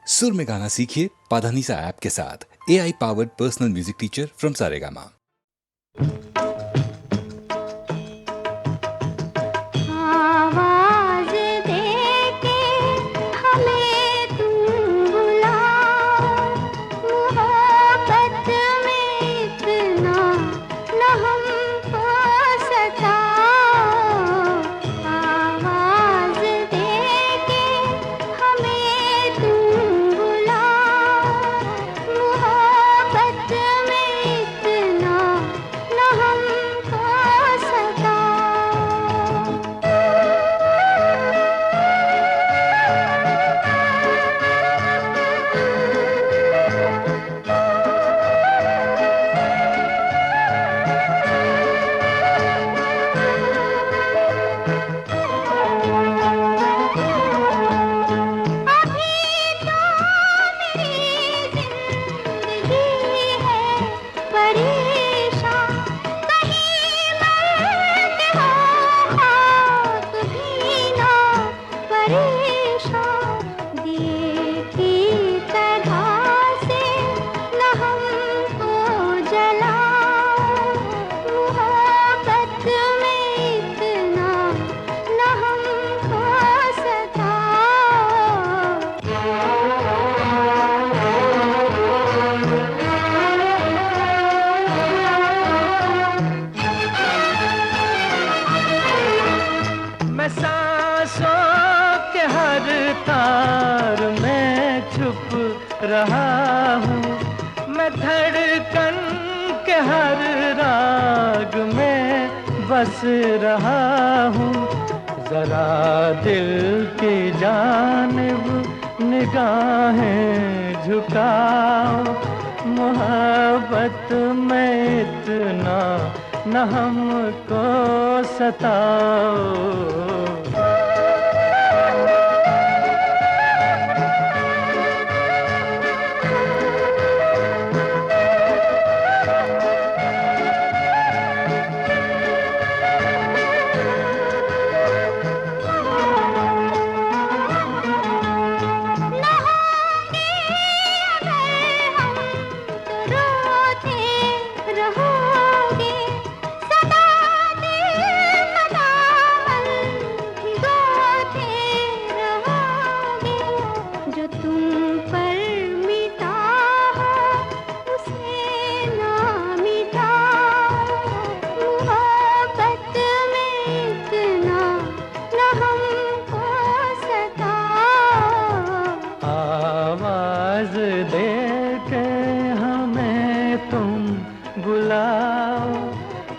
सुर में गाना सीखिए पाधानीसा ऐप के साथ। AI powered personal music teacher from Saregama. रहा हूँ मैं धड़कन के हर राग में बस रहा हूँ। जरा दिल की जानिब निगाहें झुकाओ, मोहब्बत में इतना न हमको सताओ।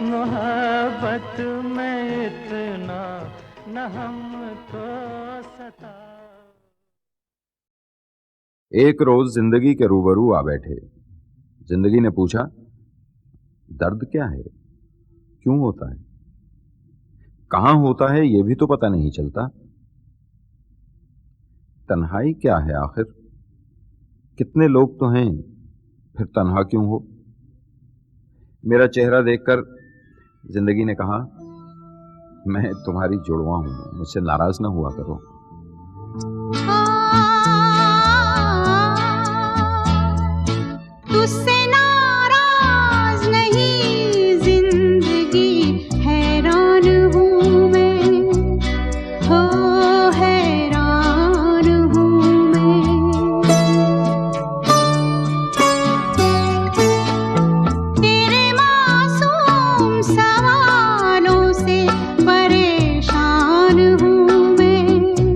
मोहब्बत में इतना न हमको सता। एक रोज जिंदगी के रूबरू आ बैठे। जिंदगी ने पूछा, दर्द क्या है, क्यों होता है, कहां होता है, यह भी तो पता नहीं चलता। तन्हाई क्या है आखिर, कितने लोग तो हैं, फिर तन्हा क्यों हो। मेरा चेहरा देखकर जिंदगी ने कहा, मैं तुम्हारी जुड़वा हूं, मुझसे नाराज ना हुआ करो। तुझसे नाराज नहीं, जिंदगी हैरान हूं मैं, हो हैरान हूं मैं। तेरे मासूम सवालों से परेशान हूं मैं।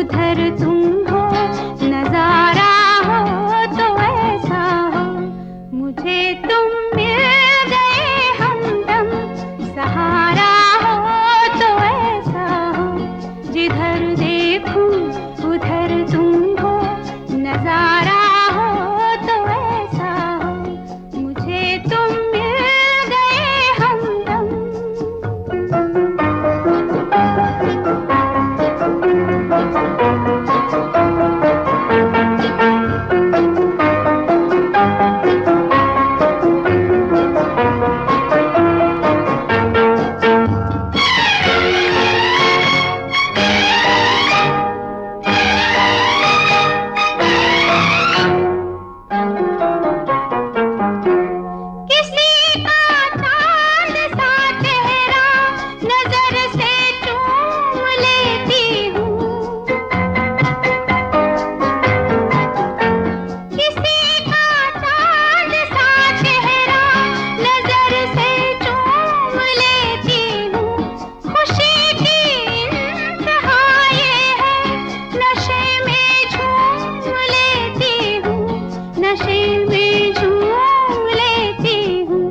उधर तुम हो, नजारा हो तो ऐसा हो। मुझे तुम मिल गए हमदम, सहारा हो तो ऐसा हो। जिधर देखूं उधर तुम हो, नजारा हो तो ऐसा हो। मुझे तुम मिल गए हमदम। किसी का चांद सा चेहरा नजर से चूम लेती हूँ। किसी का चांद सा चेहरा नजर से चूम लेती हूँ। खुशी की इंतहा ये है, नशे में झूम लेती हूँ, नशे में झूम लेती हूँ।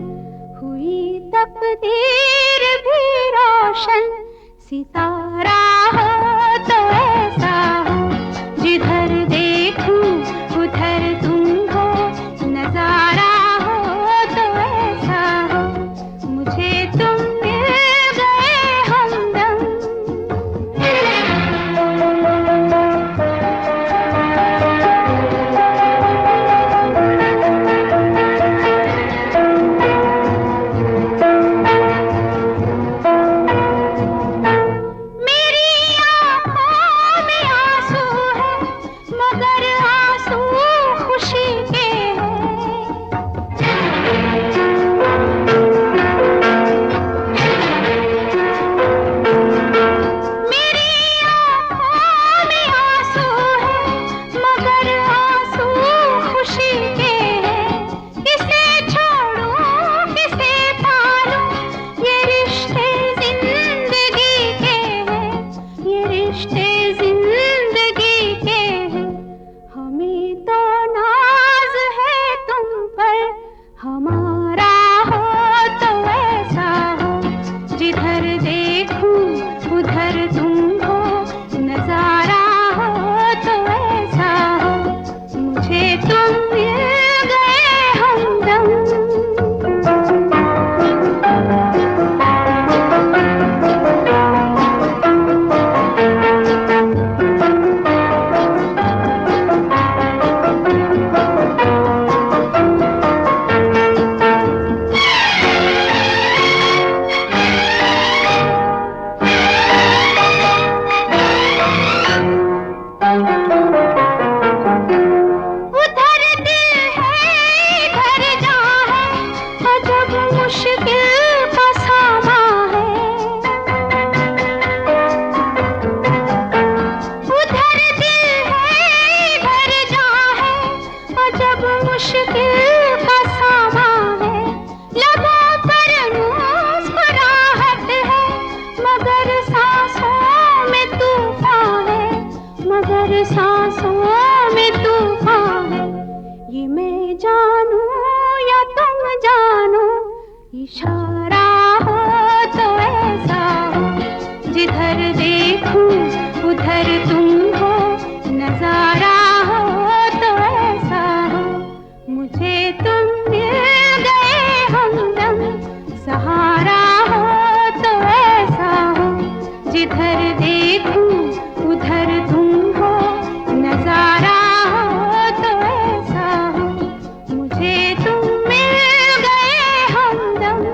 हुई तकदीर भी रोशन, सितारा हो तो ऐसा हो। जिधर देखूं उधर तुम हो, नजारा हो तो ऐसा हो। मुझे तुम मिल गए हमदम। मेरी आँखों में आंसू है, मगर आंसू खुशी के हैं। मेरी आँखों में आंसू है, मगर आंसू खुशी के हैं। किसे छोड़ूं किसे पालूं, ये रिश्ते जिंदगी के हैं, ये रिश्ते जिंदगी के हैं। हमें तो नाज है तुम पर, हमारा हो तो ऐसा हो। जिधर देखूं उधर तुम हो, नजारा हो तो ऐसा हो। मुझे तुम मिल गए हमदम। उधर दिल है इधर जहाँ है, अजब मुश्किल का सामा है। उधर दिल है इधर जहाँ है, अजब मुश्किल का सामा है। लबों पर मुस्कुराहट है, मगर सांसों में तूफान है, मगर सांसों में तूफान है। ये मैं जानूं या तुम जानो, इशारा हो तो ऐसा हो। जिधर देखूं उधर तुम हो, नजारा हो तो ऐसा हो। मुझे तुम मिल गए हमदम, सहारा हो तो ऐसा हो। जिधर देखूं उधर तुम हो, नजारा हो तो ऐसा हो। मुझे तुम मिल गए हमदम।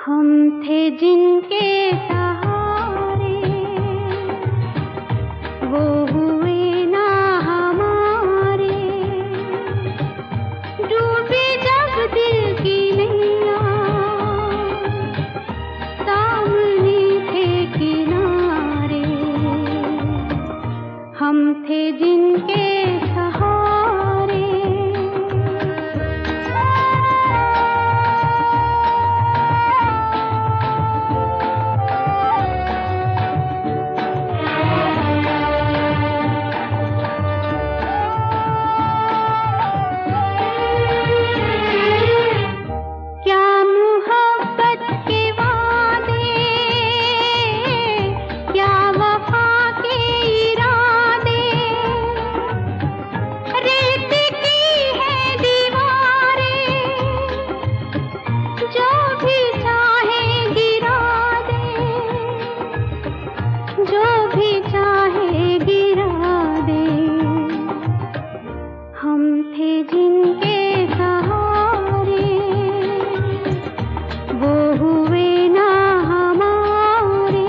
हम थे जिनके सहारे, वो हुए ना हमारे। डूबी जब दिल की नैया, सामने थे किनारे। हम थे जिनके सहारे। क्या मोहब्बत के वादे, क्या वफा के इरादे। रेत की है दीवारें, जो भी चाहे गिरा दे, जो भी चाहे गिरा दे। हम थे जिनके सहारे, वो हुए ना हमारे।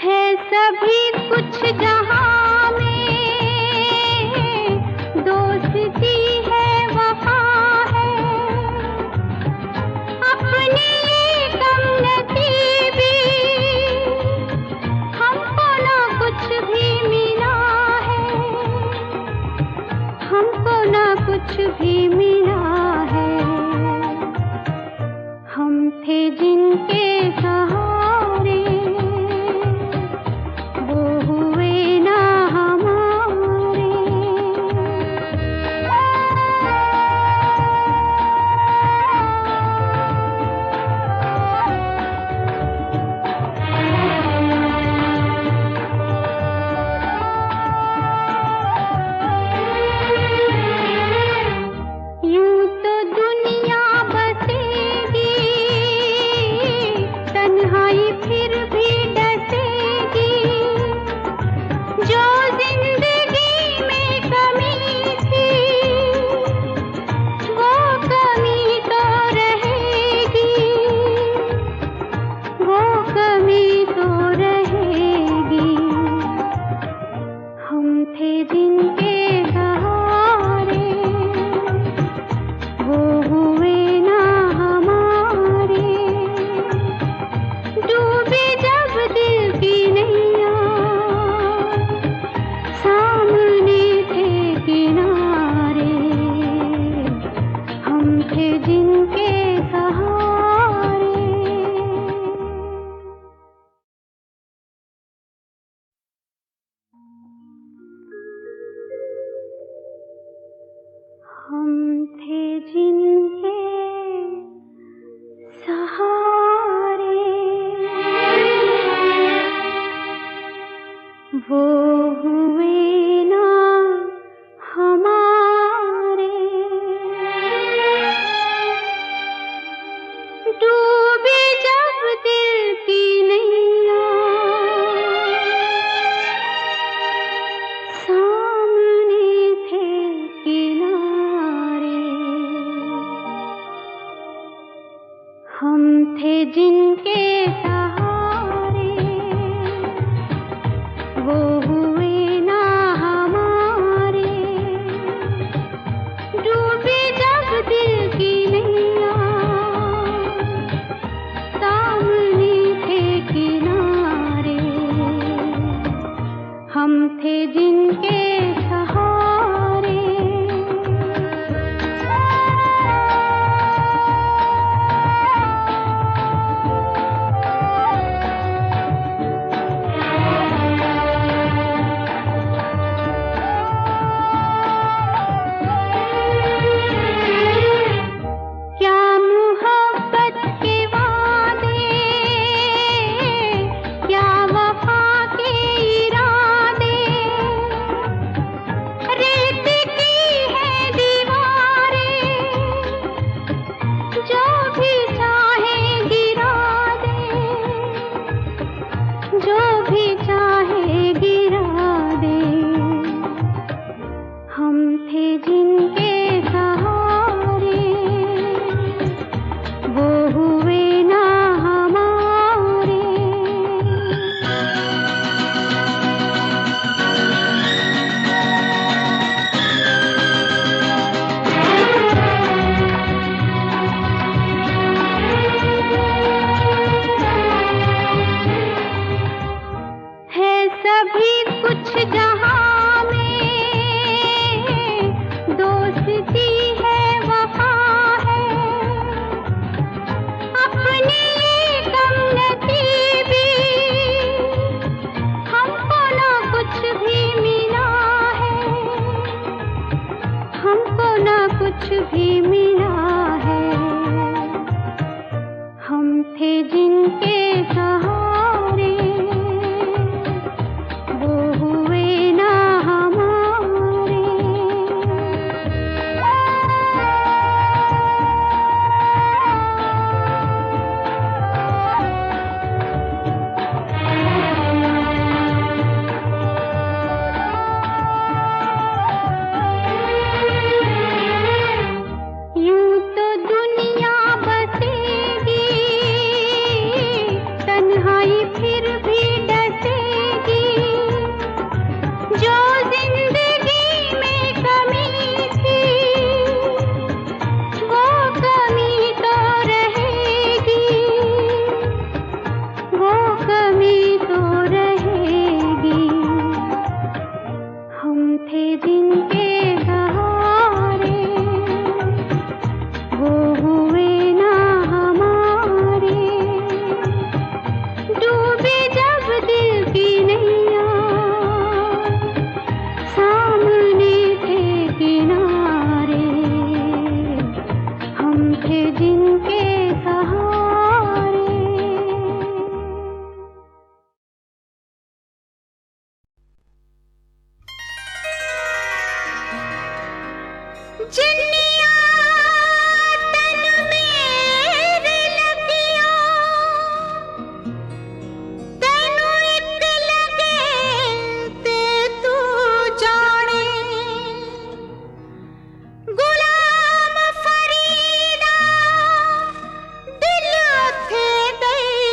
है सभी कुछ जहां में, दोस्ती है वफा है। अपनी ये कम नसीबी, हमको ना कुछ भी मिला है, हमको ना कुछ भी मिला है। हम थे जिनके सहारे, वो हुए ना हमारे। यूं तो दुनिया बसेगी, तन्हाई फिर भी डसेगी। जो जिंदगी में कमी थी, वो कमी तो रहेगी, वो कमी तो रहेगी। हम थे जिनके सहारे, वो हुए ना हमारे। डूबे जब दिल की नैया, सामने थे किनारे। हम थे जिनके सहारे। हम थे जिनके सहारे, वो हुए ना हमारे। डूबे जब दिल की नैया, सामने थे किनारे। हम थे जिनके सहारे, वो हुए ना हमारे। डूबे जब दिल की नैया, सामने थे किनारे। हम थे जिनके सहारे। के सहारे। जिन्निया तन मेरे लगिया, तेनू एक लगे ते तू जाने। गुलाम फरीदा दिल उथे गए,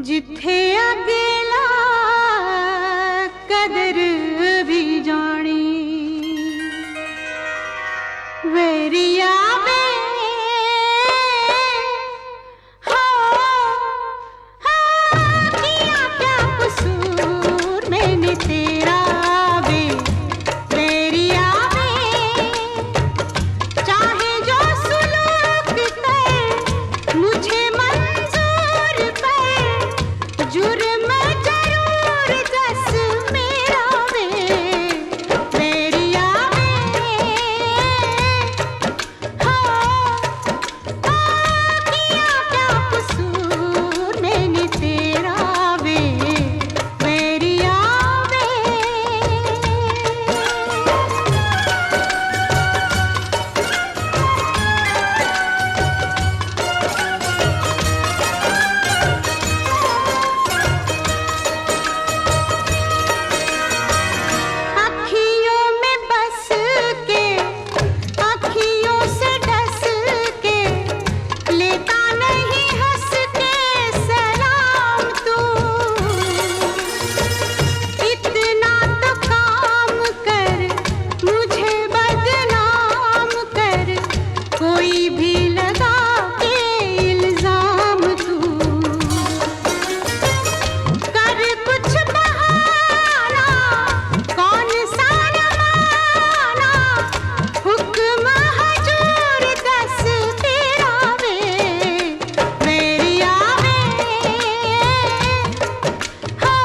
जिथे अगला कदर भी जानी। वेरिया वे हो किया क्या कसूर मैंने तेरा वे। वेरिया वे चाहे जो सुलूक कर मुझे मंजूर पर, जुर्म जरूर दस मेरा वे। वेरिया वे हो किया क्या कसूर मैंने तेरा वे। वेरिया वे अखियों में बस के, अखियों से डस के, लेता नहीं हंस के सलाम तू। इतना तो काम कर मुझे बदनाम कर, कोई भी लगा के इल्जाम तू। कर कुछ बहाना, कौन सा रवाना, हुक्म हजूर दस तेरा वे। वेरिया वे हो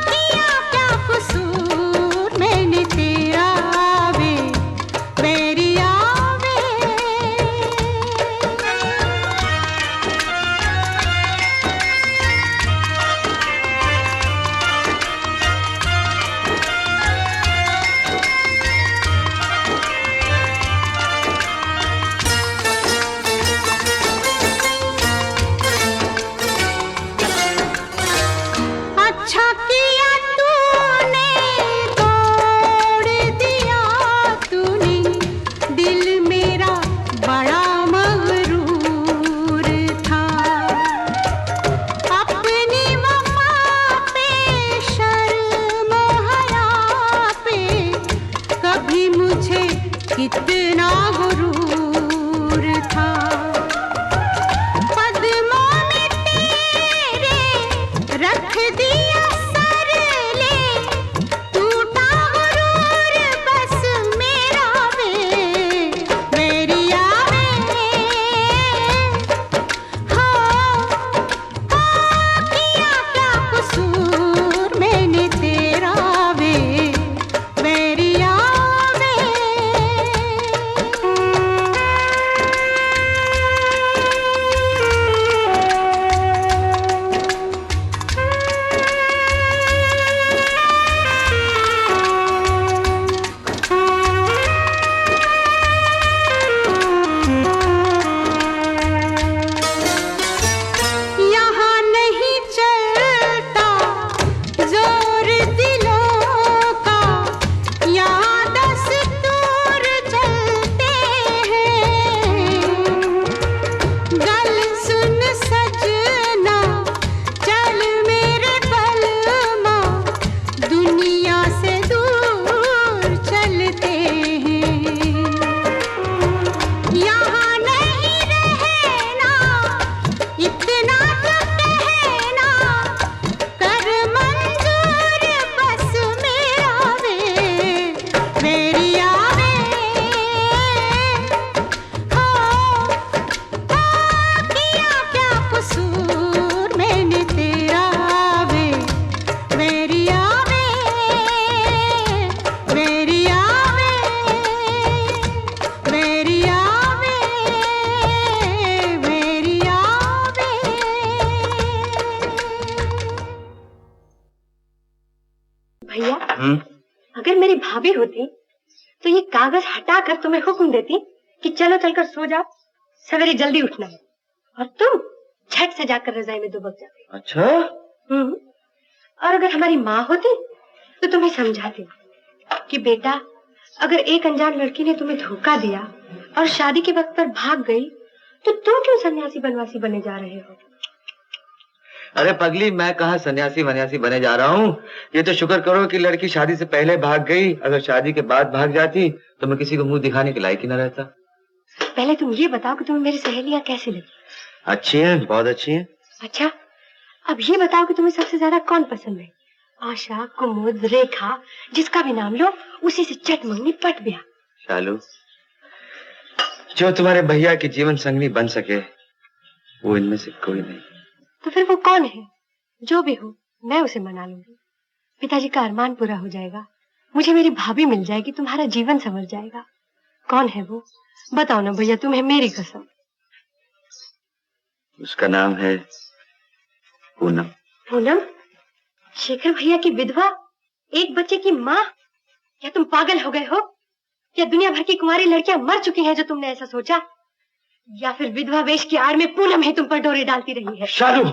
किया क्या कसूर मैंने तेरा वे। वेरिया वे अच्छा किया तूने तोड़ दिया, तूने दिल मेरा बड़ा मगरूर था। अपनी वफा पे शर्म हया पे कभी मुझे कितना गुरूर था। कदमों में तेरे रख दिया सर ले, टूटा गुरूर बस मेरा वे। वेरिया वे हो किया क्या कसूर मैंने तेरा वे। वेरिया वे भाभी होती तो ये कागज हटाकर तुम्हें हुक्म देती कि चलो चलकर सो जाओ, सवेरे जल्दी उठना है, और तुम झट से जाकर रजाई में दुबक जाते। अच्छा? और अगर हमारी माँ होती तो तुम्हें समझाती कि बेटा, अगर एक अनजान लड़की ने तुम्हें धोखा दिया और शादी के वक्त पर भाग गई तो तुम क्यों सन्यासी बनवासी बने जा रहे हो? अरे पगली, मैं कहाँ सन्यासी वन्यासी बने जा रहा हूँ। ये तो शुक्र करो कि लड़की शादी से पहले भाग गई। अगर शादी के बाद भाग जाती तो मैं किसी को मुंह दिखाने के लायक ही न रहता। पहले तुम ये बताओ कि तुम्हें मेरी सहेलियां कैसी लगी? अच्छी हैं, बहुत अच्छी हैं। अच्छा, अब ये बताओ कि तुम्हें सबसे ज्यादा कौन पसंद है? आशा, कुमुद, रेखा, जिसका भी नाम लो उसी से चट मंगनी पट ब्याह। शालू, जो तुम्हारे भैया की जीवन संगनी बन सके वो इनमें से कोई नहीं। तो फिर वो कौन है? जो भी हो, मैं उसे मना लूंगी। पिताजी का अरमान पूरा हो जाएगा, मुझे मेरी भाभी मिल जाएगी, तुम्हारा जीवन संवर जाएगा। कौन है वो? बताओ ना भैया, तुम्हें मेरी कसम। उसका नाम है पूनम। पूनम? शेखर भैया की विधवा, एक बच्चे की माँ? क्या तुम पागल हो गए हो? क्या दुनिया भर की कुंवारी लड़कियां मर चुकी हैं जो तुमने ऐसा सोचा? या फिर विधवा वेश की आड़ में पूनम ही तुम पर डोरे डालती रही है? शालू,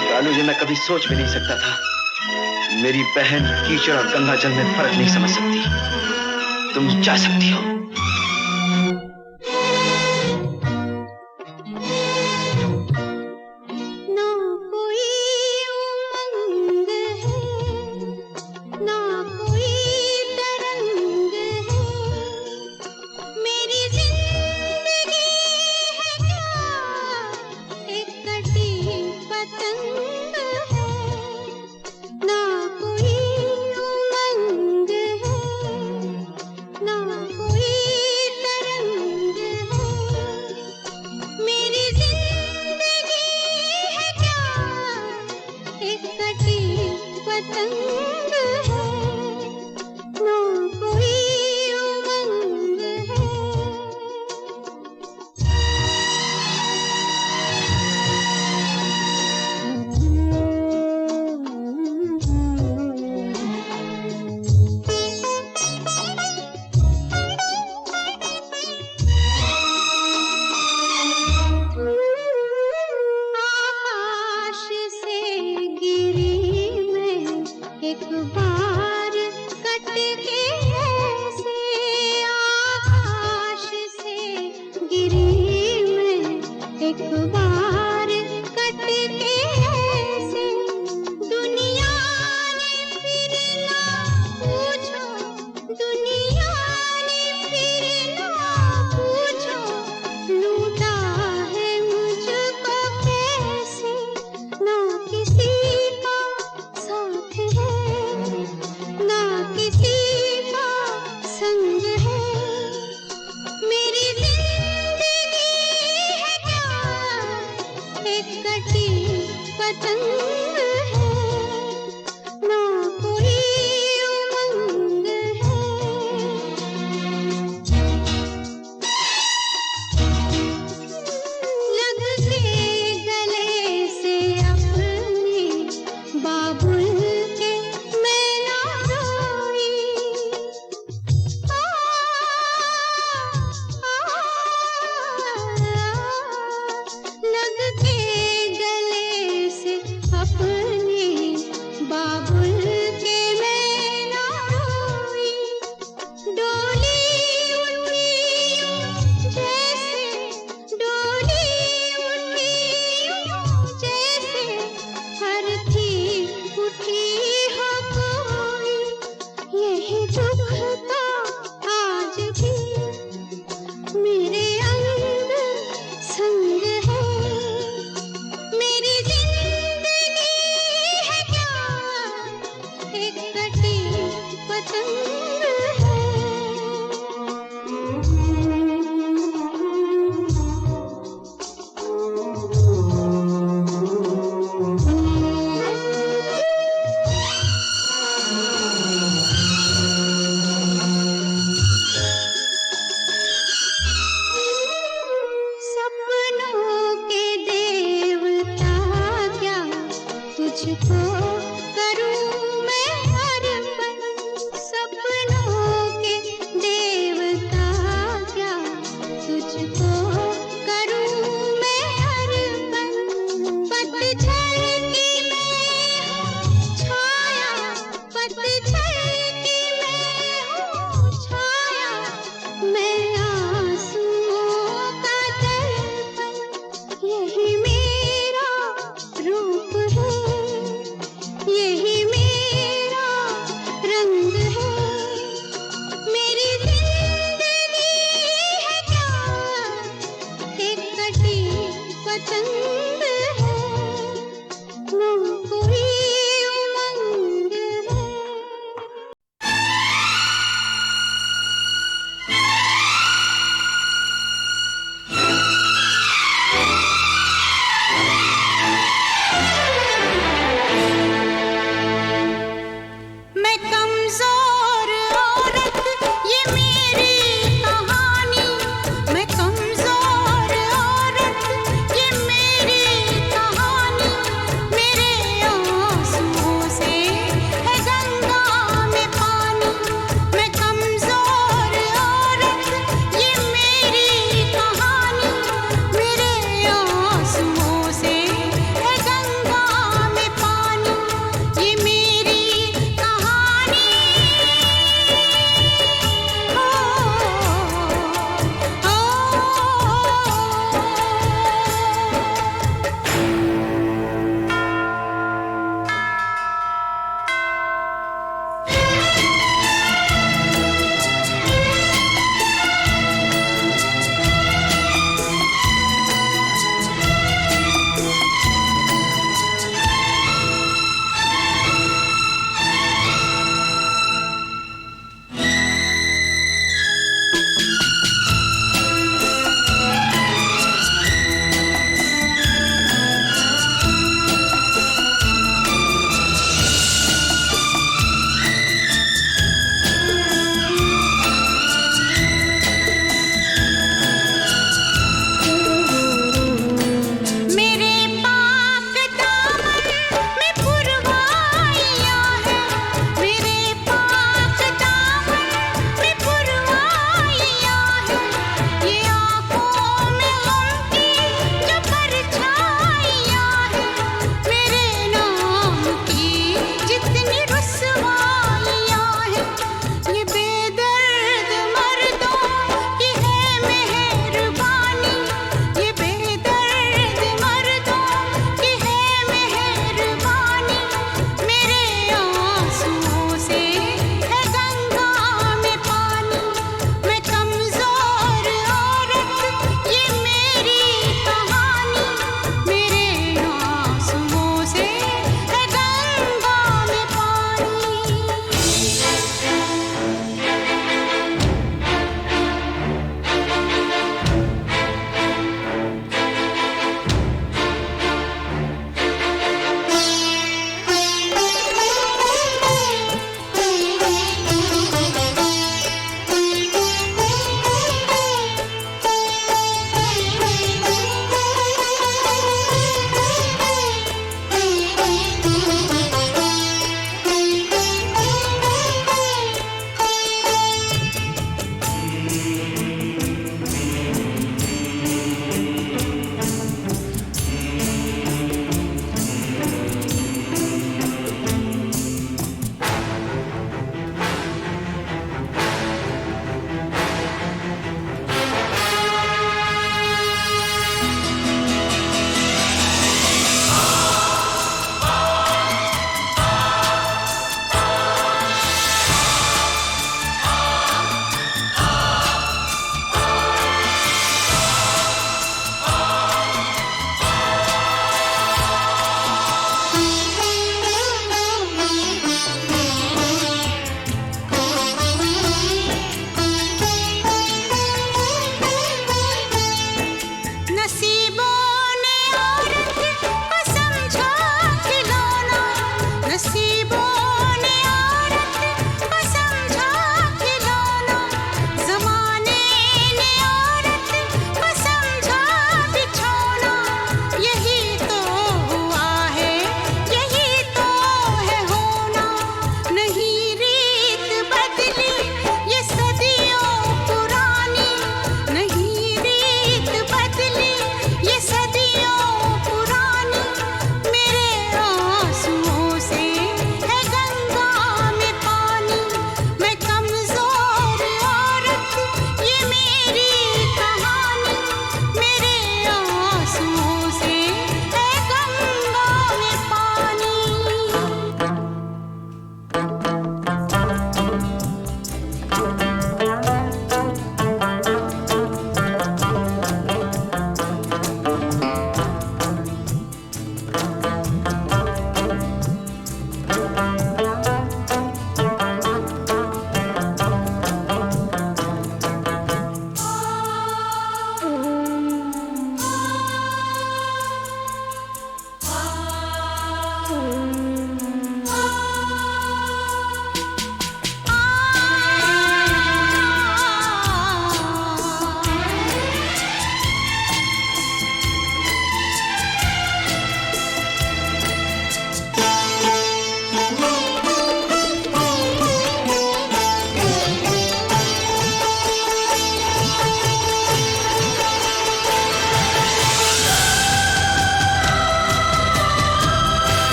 शालू, ये मैं कभी सोच भी नहीं सकता था। मेरी बहन कीचड़ और गंगा जल में फर्क नहीं समझ सकती। तुम जा सकती हो।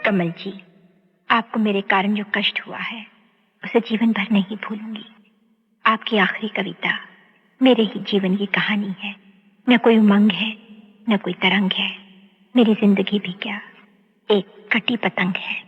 कमल जी, आपको मेरे कारण जो कष्ट हुआ है उसे जीवन भर नहीं भूलूंगी। आपकी आखिरी कविता मेरे ही जीवन की कहानी है। न कोई उमंग है, न कोई तरंग है, मेरी जिंदगी भी क्या एक कटी पतंग है।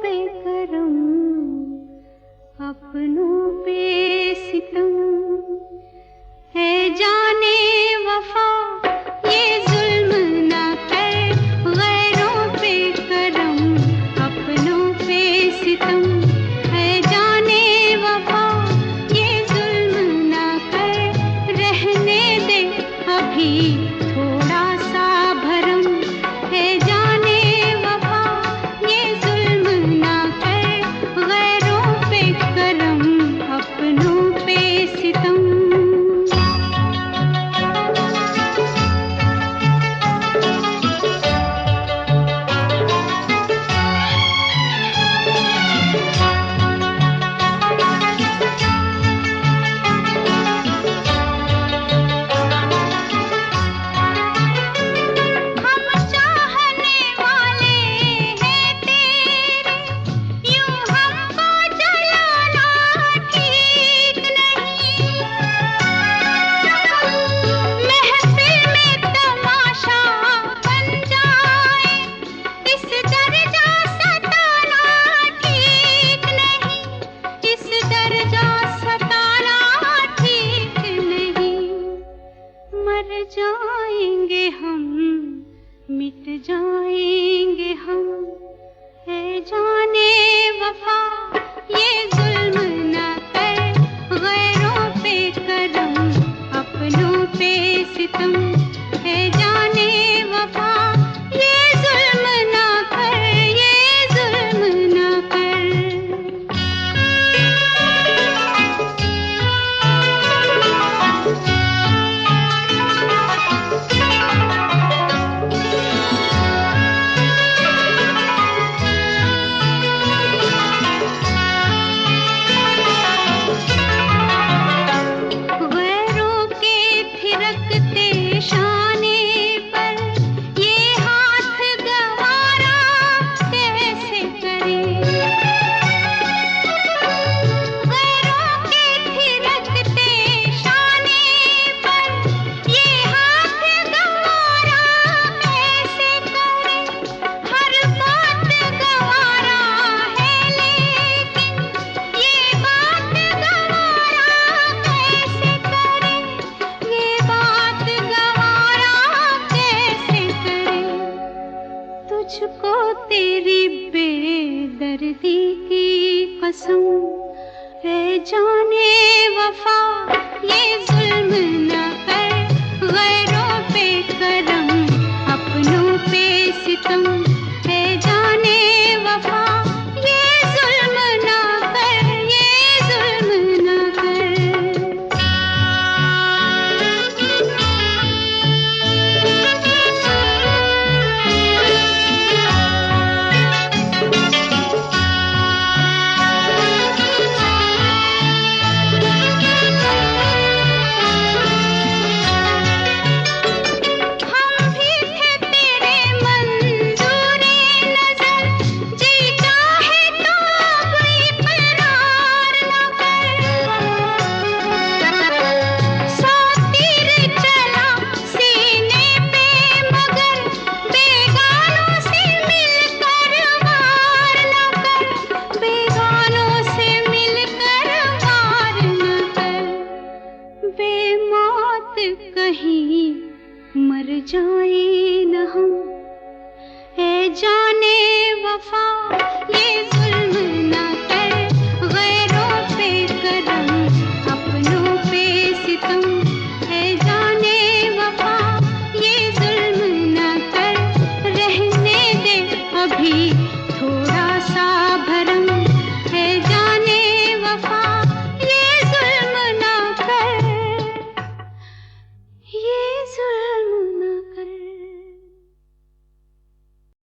पे करम, अपनों पे सितम, है जाने वफा ये जुल्म ना कर, गैरों पे करम, अपनों पे सितम, है जाने वफा ये जुल्म ना कर, रहने दे अभी थोड़ा सा भरम, है जाने वफा ये जुल्म ना कर, गैरों पे करम, अपनों पे सितम। हम चाहने वाले हैं तेरे, यूं हमको जलाना ठीक नहीं। महफिल में तमाशा बन जाए, इस दर्जा सताना ठीक नहीं, इस दर्जा सताना ठीक नहीं। मर जाएंगे हम, मिट जाएंगे हम, है जाने वफा ये जुल्म ना कर, गैरों पे करम, अपनों पे सितम, है जाने वफा ये जुल्म ना कर, ये जुल्म ना कर। गैरों के थिरकते शाने पर ये हाथ गवारा कैसे करे। गैरों के थिरकते शाने पर ये हाथ गवारा कैसे करे। हर बात गवारा है लेकिन ये बात गवारा कैसे करे, ये बात गवारा कैसे करे। तुझको तेरी बेदर्दी की कसम, है जाने वफा ये जुल्म ना कर, गैरों पे करम, अपनों पे सितम, है जाने वफा ये जुल्म ना कर, ये जुल्म ना कर। हम भी थे तेरे मंजूरे नजर, जी चाहे तो कोई इकरार न कर। सौ तीर चला सीने पे मगर बेगानों से मिलकर वार न कर, बेगानों से मिलकर वार न कर। बेमौत कहीं मर जाए न हम, है जाने वफा ये जुल्म ना कर, गैरों पे करम, अपनों पे सितम, है जाने वफा ये जुल्म ना कर, रहने दे अभी